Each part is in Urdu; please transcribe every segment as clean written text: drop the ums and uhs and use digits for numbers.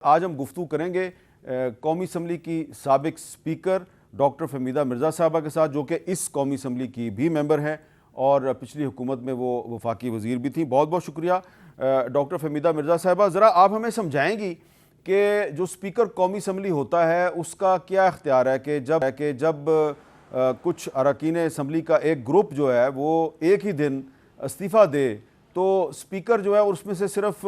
آج ہم گفتگو کریں گے قومی اسمبلی کی سابق سپیکر ڈاکٹر فہمیدہ مرزا صاحبہ کے ساتھ، جو کہ اس قومی اسمبلی کی بھی ممبر ہیں اور پچھلی حکومت میں وہ وفاقی وزیر بھی تھیں۔ بہت بہت شکریہ ڈاکٹر فہمیدہ مرزا صاحبہ۔ ذرا آپ ہمیں سمجھائیں گی کہ جو سپیکر قومی اسمبلی ہوتا ہے اس کا کیا اختیار ہے کہ جب کچھ اراکین اسمبلی کا ایک گروپ جو ہے وہ ایک ہی دن استعفیٰ دے تو سپیکر جو ہے اس میں سے صرف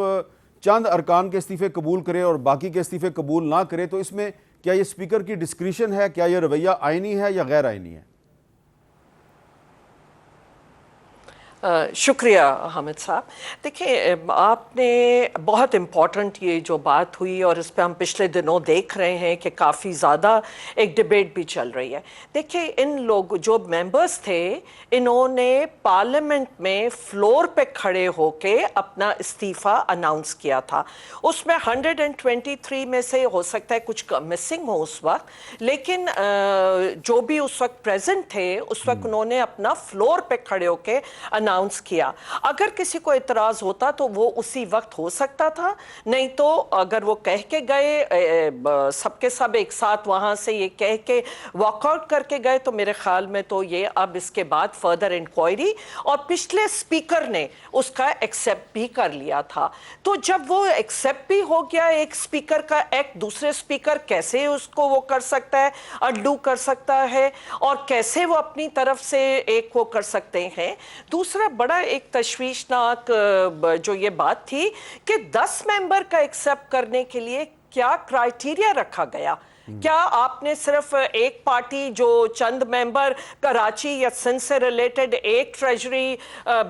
چند ارکان کے استعفے قبول کرے اور باقی کے استعفے قبول نہ کرے، تو اس میں کیا یہ سپیکر کی ڈسکریشن ہے؟ کیا یہ رویہ آئینی ہے یا غیر آئینی ہے؟ شکریہ حامد صاحب۔ دیکھیں، آپ نے بہت امپورٹنٹ یہ جو بات ہوئی اور اس پہ ہم پچھلے دنوں دیکھ رہے ہیں کہ کافی زیادہ ایک ڈیبیٹ بھی چل رہی ہے۔ دیکھیں، ان لوگ جو ممبرز تھے انہوں نے پارلیمنٹ میں فلور پہ کھڑے ہو کے اپنا استعفیٰ اناؤنس کیا تھا۔ اس میں 123 میں سے ہو سکتا ہے کچھ مسنگ ہو اس وقت، لیکن جو بھی اس وقت پریزنٹ تھے اس وقت انہوں نے اپنا فلور پہ کھڑے ہو کے اناؤنس کیا۔ اگر کسی کو اعتراض ہوتا تو وہ اسی وقت ہو سکتا تھا، نہیں تو اگر وہ کہہ کے گئے سب کے سب ایک ساتھ وہاں سے یہ کہہ کے واک آؤٹ کر کے گئے تو میرے خیال میں تو یہ اب اس کے بعد فردر انکوائری، اور پچھلے سپیکر نے اس کا ایکسیپٹ بھی کر لیا تھا۔ تو جب وہ ایکسیپٹ بھی ہو گیا ایک سپیکر کا ایکٹ، دوسرے سپیکر کیسے اس کو وہ کر سکتا ہے، انڈو کر سکتا ہے، اور کیسے وہ اپنی طرف سے ایک وہ کر سکتے ہیں۔ دوسرا بڑا ایک تشویشناک جو یہ بات تھی کہ 10 ممبر کا ایکسیپٹ کرنے کے لیے کیا کرائیٹیریا رکھا گیا؟ کیا آپ نے صرف ایک پارٹی جو چند ممبر کراچی یا سندھ سے ریلیٹڈ ایک ٹریجری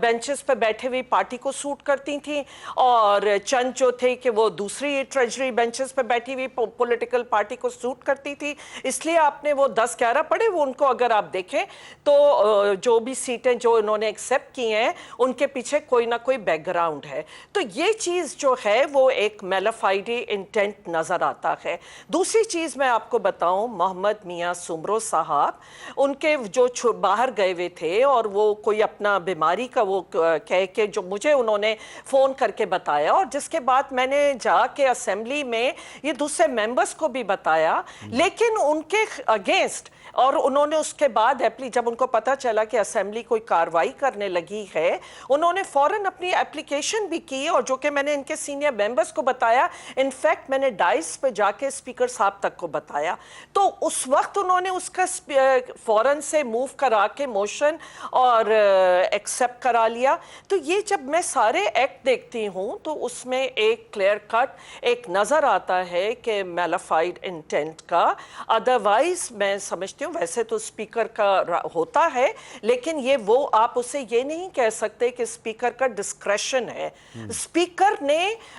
بینچز پہ بیٹھے ہوئی پارٹی کو سوٹ کرتی تھیں، اور چند جو تھے کہ وہ دوسری ٹریجری بینچز پہ بیٹھی ہوئی پولیٹیکل پارٹی کو سوٹ کرتی تھی، اس لیے آپ نے وہ 10-11 پڑھے؟ وہ ان کو اگر آپ دیکھیں تو جو بھی سیٹیں جو انہوں نے ایکسیپٹ کی ہیں ان کے پیچھے کوئی نہ کوئی بیک گراؤنڈ ہے۔ تو یہ چیز جو ہے وہ ایک میلافائڈی انٹینٹ نظر آتا ہے۔ دوسری چیز میں آپ کو بتاؤں، محمد میاں سمرو صاحب ان کے جو باہر گئے ہوئے تھے اور وہ کوئی اپنا بیماری کا وہ کہہ کے جو مجھے انہوں نے فون کر کے بتایا، اور جس کے بعد میں نے جا کے اسمبلی میں یہ دوسرے ممبرز کو بھی بتایا، لیکن ان کے اگینسٹ، اور انہوں نے اس کے بعد جب ان کو پتا چلا کہ اسمبلی کوئی کاروائی کرنے لگی ہے، انہوں نے فوراً اپنی اپلیکیشن بھی کی، اور جو کہ میں نے ان کے سینئر ممبرز کو بتایا، انفیکٹ میں نے ڈائس پہ جا کے اسپیکر صاحب تک کو بتایا، تو اس وقت انہوں نے اس کا فوراً سے موو کرا کے موشن اور ایکسیپٹ کرا لیا۔ تو یہ جب میں سارے ایکٹ دیکھتی ہوں تو اس میں ایک کلیئر کٹ ایک نظر آتا ہے کہ میلافائڈ انٹینٹ کا۔ ادروائز میں سمجھتی ہوں ویسے تو اسپیکر کا ہوتا ہے، لیکن یہ وہ آپ اسے یہ نہیں کہہ سکتے کہ اسپیکر کا ڈسکریشن ہے۔ اسپیکر نے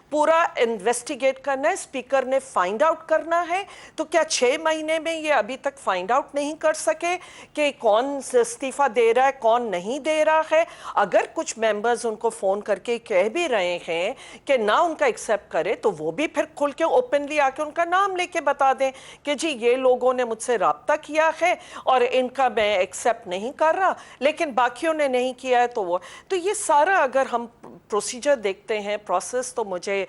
پورا انویسٹیگیٹ کرنا ہے، اسپیکر نے فائنڈ آؤٹ کرنا ہے۔ تو کیا 6 مہینے میں یہ ابھی تک فائنڈ آؤٹ نہیں کر سکے کہ کون استعفیٰ دے رہا ہے کون نہیں دے رہا ہے؟ اگر کچھ ممبرز ان کو فون کر کے کہہ بھی رہے ہیں کہ نہ ان کا ایکسیپٹ کرے، تو وہ بھی پھر کھل کے اوپنلی آ کے ان کا نام لے کے بتا دیں کہ جی یہ لوگوں نے مجھ سے رابطہ کیا ہے اور ان کا میں ایکسیپٹ نہیں کر رہا، لیکن باقیوں نے نہیں کیا ہے۔ تو یہ سارا اگر ہم پروسیجر دیکھتے ہیں، پروسیس، تو مجھے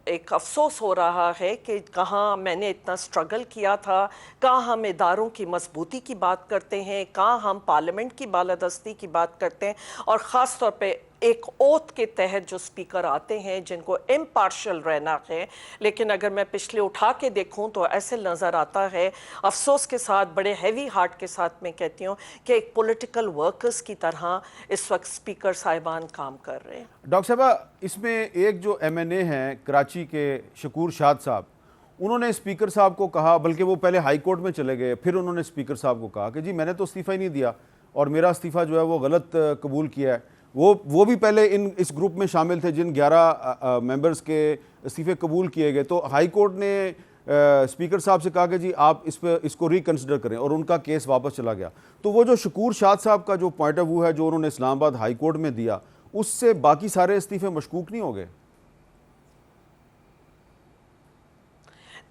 ایک افسوس ہو رہا ہے کہ کہاں میں نے اتنا سٹرگل کیا تھا، کہاں ہم اداروں کی مضبوطی کی بات کرتے ہیں، کہاں ہم پارلیمنٹ کی بالادستی کی بات کرتے ہیں، اور خاص طور پہ ایک اوتھ کے تحت جو سپیکر آتے ہیں جن کو امپارشل رہنا ہے۔ لیکن اگر میں پچھلے اٹھا کے دیکھوں تو ایسے نظر آتا ہے، افسوس کے ساتھ بڑے ہیوی ہارٹ کے ساتھ میں کہتی ہوں کہ ایک پولیٹیکل ورکرز کی طرح اس وقت سپیکر صاحبان کام کر رہے ہیں۔ ڈاکٹر صاحبہ، اس میں ایک جو ایم این اے ہیں کراچی کے شکور شاد صاحب، انہوں نے اسپیکر صاحب کو کہا، بلکہ وہ پہلے ہائی کورٹ میں چلے گئے، پھر انہوں نے اسپیکر صاحب کو کہا کہ جی میں نے تو استعفیٰ ہی نہیں دیا اور میرا استعفیٰ جو ہے وہ غلط قبول کیا ہے۔ وہ بھی پہلے اس گروپ میں شامل تھے جن 11 ممبرز کے استعفے قبول کیے گئے۔ تو ہائی کورٹ نے اسپیکر صاحب سے کہا کہ جی آپ اس کو ریکنسیڈر کریں، اور ان کا کیس واپس چلا گیا۔ تو وہ جو شکور شاد صاحب کا جو پوائنٹ آف ویو ہے جو انہوں نے اسلام آباد ہائی کورٹ میں دیا، اس سے باقی سارے استعفے مشکوک نہیں ہو گئے؟